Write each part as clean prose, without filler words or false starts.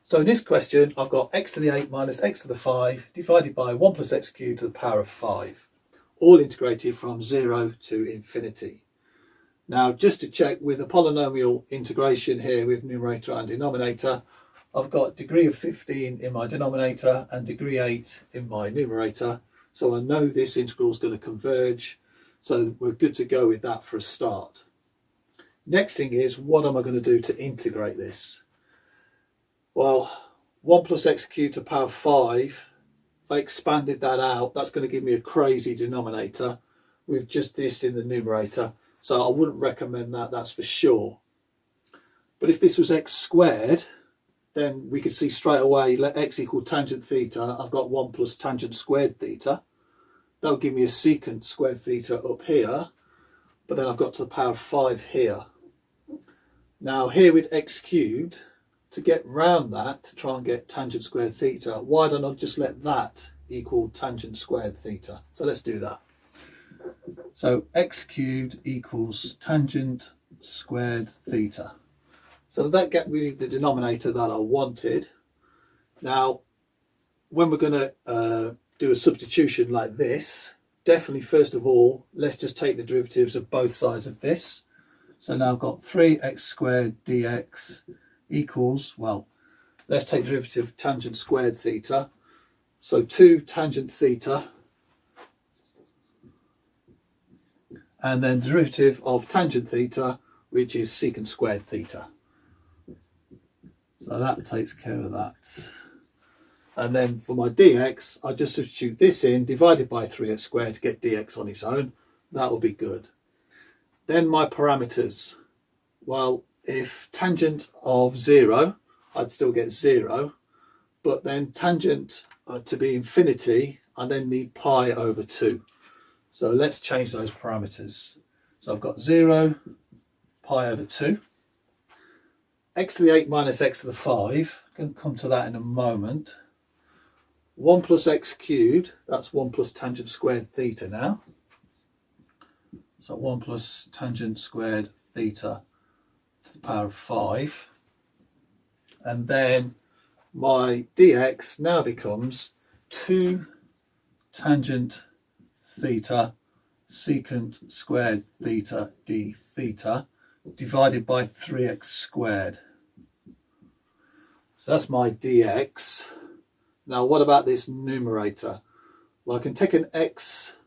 So in this question, I've got x to the 8 minus x to the 5 divided by 1 plus x cubed to the power of 5, all integrated from 0 to infinity. Now, just to check, with a polynomial integration here with numerator and denominator, I've got degree of 15 in my denominator and degree 8 in my numerator. So I know this integral is going to converge. So we're good to go with that for a start. Next thing is, what am I going to do to integrate this? Well, 1 plus x cubed to the power of 5, if I expanded that out, that's going to give me a crazy denominator with just this in the numerator. So I wouldn't recommend that, that's for sure. But if this was x squared, then we could see straight away, let x equal tangent theta, I've got 1 plus tangent squared theta. That would give me a secant squared theta up here, but then I've got to the power of 5 here. Now here with x cubed, to get round that, to try and get tangent squared theta, why don't I just let that equal tangent squared theta? So let's do that. So x cubed equals tangent squared theta. So that gets me the denominator that I wanted. Now, when we're going to do a substitution like this, definitely first of all, let's just take the derivatives of both sides of this. So now I've got 3x squared dx equals, well, let's take derivative of tangent squared theta. So 2 tangent theta, and then derivative of tangent theta, which is secant squared theta. So that takes care of that. And then for my dx, I just substitute this in, divided by 3x squared to get dx on its own. That will be good. Then my parameters. Well, if tangent of 0, I'd still get 0. But then tangent to be infinity, I then need pi over 2. So let's change those parameters. So I've got 0, pi over 2. X to the 8 minus x to the 5. I can come to that in a moment. 1 plus x cubed, that's 1 plus tangent squared theta now. So 1 plus tangent squared theta to the power of 5. And then my dx now becomes 2 tangent theta secant squared theta d theta divided by 3x squared. So that's my dx. Now what about this numerator? Well, I can take an x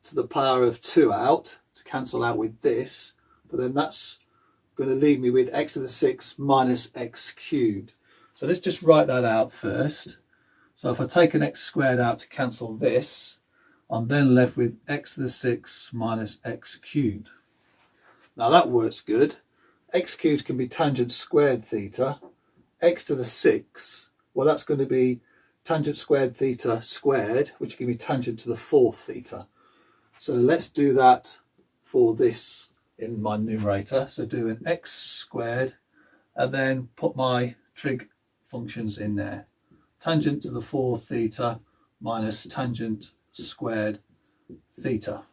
to the power of 2 out to cancel out with this, but then that's going to leave me with x to the 6 minus x cubed. So let's just write that out first. So if I take an x squared out to cancel this, I'm then left with x to the 6 minus x cubed. Now that works good. X cubed can be tangent squared theta. X to the 6, well, that's going to be tangent squared theta squared, which will give me tangent to the 4th theta. So let's do that for this in my numerator. So do an x squared and then put my trig functions in there. Tangent to the 4th theta minus tangent squared theta.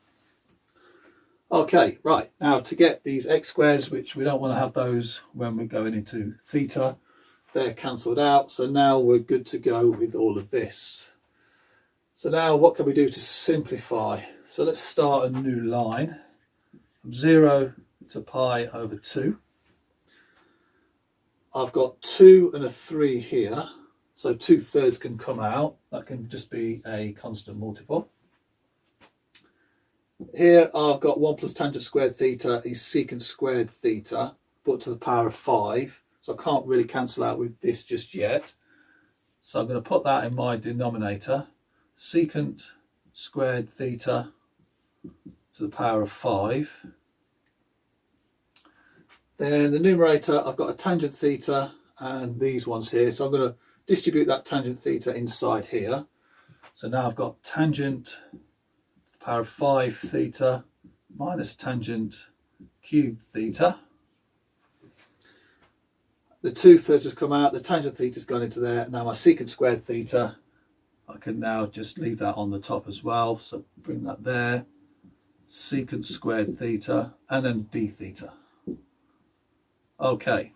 Okay, right, now to get these x squares, which we don't want to have those when we're going into theta, they're cancelled out. So now we're good to go with all of this. So now what can we do to simplify? So let's start a new line from 0 to pi over 2. I've got 2 and a 3 here, so 2/3 can come out. That can just be a constant multiple. Here I've got 1 plus tangent squared theta is secant squared theta, but to the power of 5. So I can't really cancel out with this just yet. So I'm going to put that in my denominator. Secant squared theta to the power of 5. Then the numerator, I've got a tangent theta and these ones here. So I'm going to distribute that tangent theta inside here. So now I've got tangent to the power of 5 theta minus tangent cubed theta. The 2/3 has come out, the tangent theta has gone into there. Now my secant squared theta, I can now just leave that on the top as well. So bring that there. Secant squared theta and then d theta. Okay.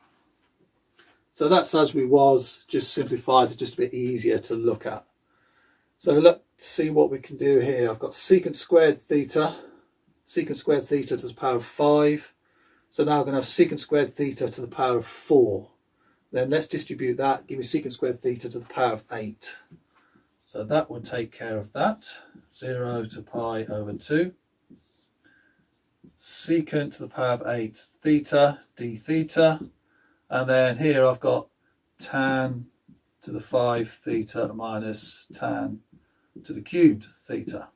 So that's as we was, just simplified, just a bit easier to look at. So let's see what we can do here. I've got secant squared theta to the power of 5. So now I'm going to have secant squared theta to the power of 4. Then let's distribute that, give me secant squared theta to the power of 8. So that would take care of that. 0 to pi over 2. Secant to the power of 8 theta d theta. And then here I've got tan to the 5 theta minus tan to the cubed theta.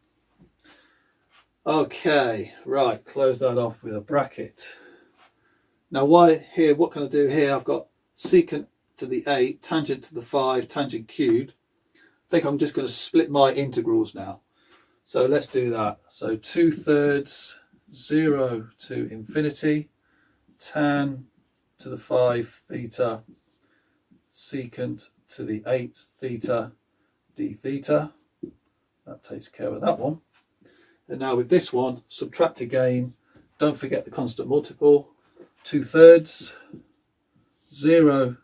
Okay, right, close that off with a bracket. Now what can I do here? I've got secant to the 8, tangent to the 5, tangent cubed. I think I'm just going to split my integrals now. So let's do that. So 2/3 0 to infinity, tan to the 5 theta, secant to the 8 theta d theta. That takes care of that one. And now with this one, subtract again. Don't forget the constant multiple. 2/3 0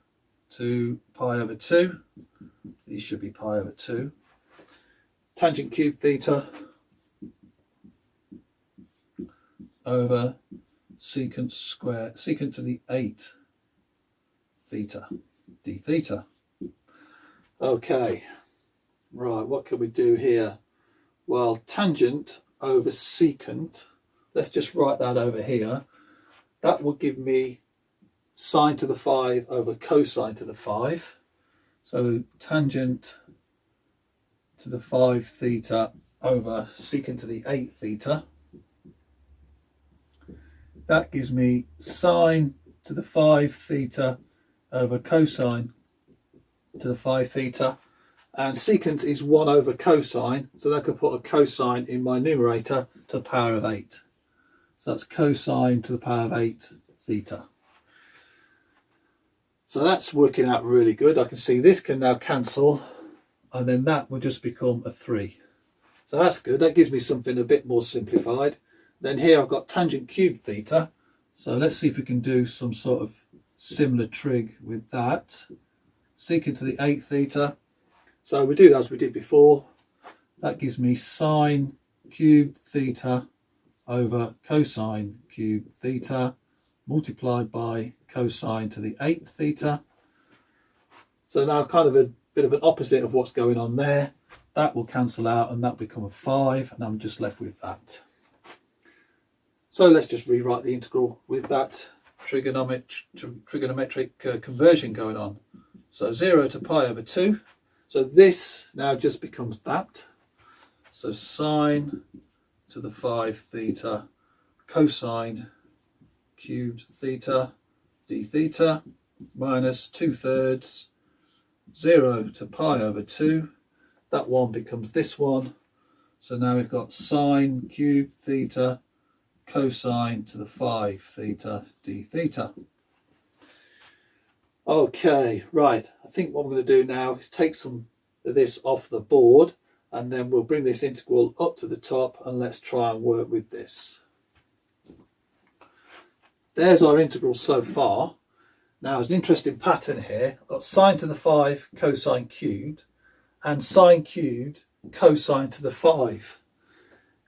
to pi over 2. These should be pi over 2. Tangent cube theta over secant to the 8 theta d theta. Okay, right, what can we do here? Well, tangent over secant, let's just write that over here. That will give me sine to the 5 over cosine to the 5. So tangent to the 5 theta over secant to the 8 theta. That gives me sine to the 5 theta over cosine to the 5 theta. And secant is 1 over cosine, so I could put a cosine in my numerator to the power of 8. So that's cosine to the power of 8 theta. So that's working out really good. I can see this can now cancel, and then that will just become a 3. So that's good. That gives me something a bit more simplified. Then here I've got tangent cubed theta. So let's see if we can do some sort of similar trig with that. Secant to the 8 theta. So we do that as we did before. That gives me sine cubed theta over cosine cubed theta multiplied by cosine to the 8 theta. So now kind of a bit of an opposite of what's going on there. That will cancel out and that will become a 5, and I'm just left with that. So let's just rewrite the integral with that trigonometric conversion going on. So 0 to pi over 2. So this now just becomes that. So sine to the 5 theta cosine cubed theta d theta minus 2/3 0 to pi over 2. That one becomes this one. So now we've got sine cubed theta cosine to the 5 theta d theta. Okay, right. I think what I'm going to do now is take some of this off the board, and then we'll bring this integral up to the top and let's try and work with this. There's our integral so far. Now there's an interesting pattern here. I've got sine to the 5 cosine cubed and sine cubed cosine to the 5.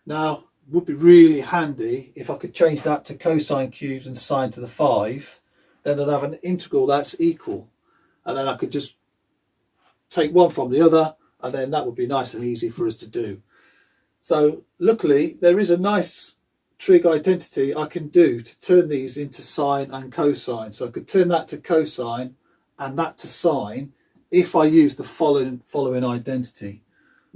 Now it would be really handy if I could change that to cosine cubed and sine to the 5. Then I'd have an integral that's equal, and then I could just take one from the other, and then that would be nice and easy for us to do. So luckily there is a nice trig identity I can do to turn these into sine and cosine. So I could turn that to cosine and that to sine if I use the following identity.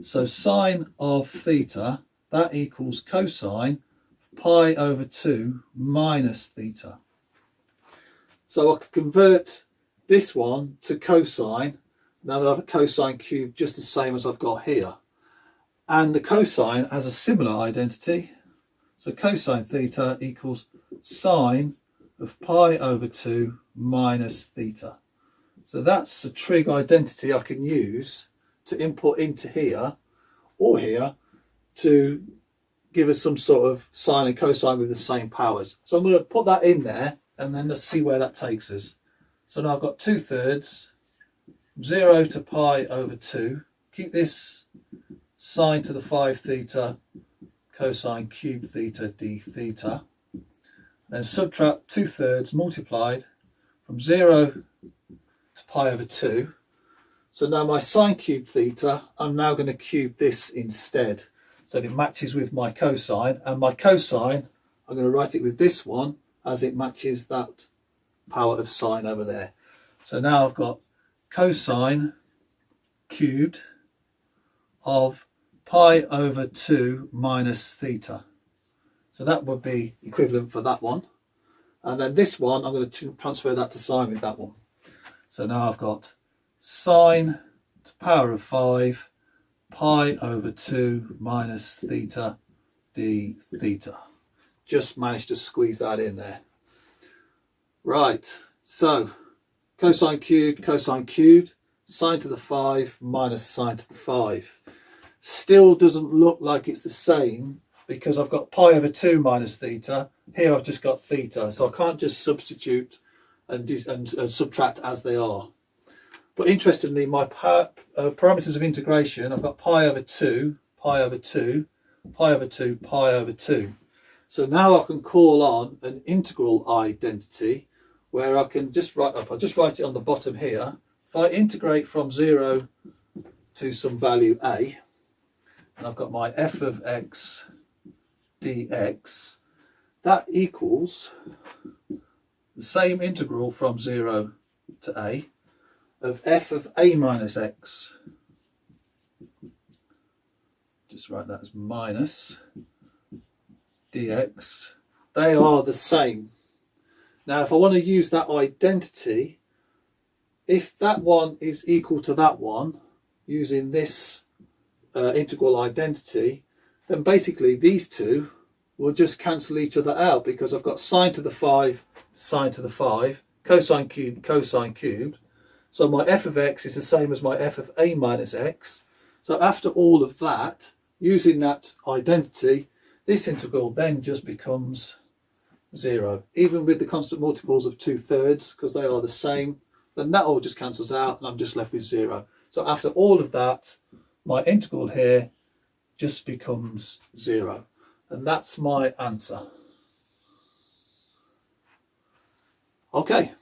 So sine of theta, that equals cosine pi over 2 minus theta. So I could convert this one to cosine. Now I have a cosine cube just the same as I've got here. And the cosine has a similar identity. So cosine theta equals sine of pi over 2 minus theta. So that's a trig identity I can use to input into here or here to give us some sort of sine and cosine with the same powers. So I'm going to put that in there and then let's see where that takes us. So now I've got 2/3, 0 to pi over 2. Keep this sine to the 5 theta, cosine cubed theta d theta. Then subtract 2/3 multiplied from 0 to pi over 2. So now my sine cubed theta, I'm now going to cube this instead. So it matches with my cosine, and my cosine, I'm going to write it with this one as it matches that power of sine over there. So now I've got cosine cubed of pi over 2 minus theta. So that would be equivalent for that one. And then this one, I'm going to transfer that to sine with that one. So now I've got sine to the power of 5 pi over 2 minus theta d theta. Just managed to squeeze that in there. Right, so cosine cubed, sine to the 5 minus sine to the 5. Still doesn't look like it's the same because I've got pi over 2 minus theta. Here I've just got theta, so I can't just substitute and subtract as they are. But interestingly, my parameters of integration, I've got pi over 2, pi over 2, pi over 2, pi over 2. So now I can call on an integral identity where I can just write, if I just write it on the bottom here, if I integrate from 0 to some value a, and I've got my f of x dx, that equals the same integral from 0 to a of f of a minus x. Just write that as minus dx. They are the same. Now if I want to use that identity, if that one is equal to that one using this integral identity, then basically these two will just cancel each other out because I've got sine to the 5, sine to the 5, cosine cubed. So my f of x is the same as my f of a minus x. So after all of that, using that identity, this integral then just becomes 0. Even with the constant multiples of 2/3, because they are the same, then that all just cancels out and I'm just left with 0. So after all of that, my integral here just becomes 0. And that's my answer. Okay.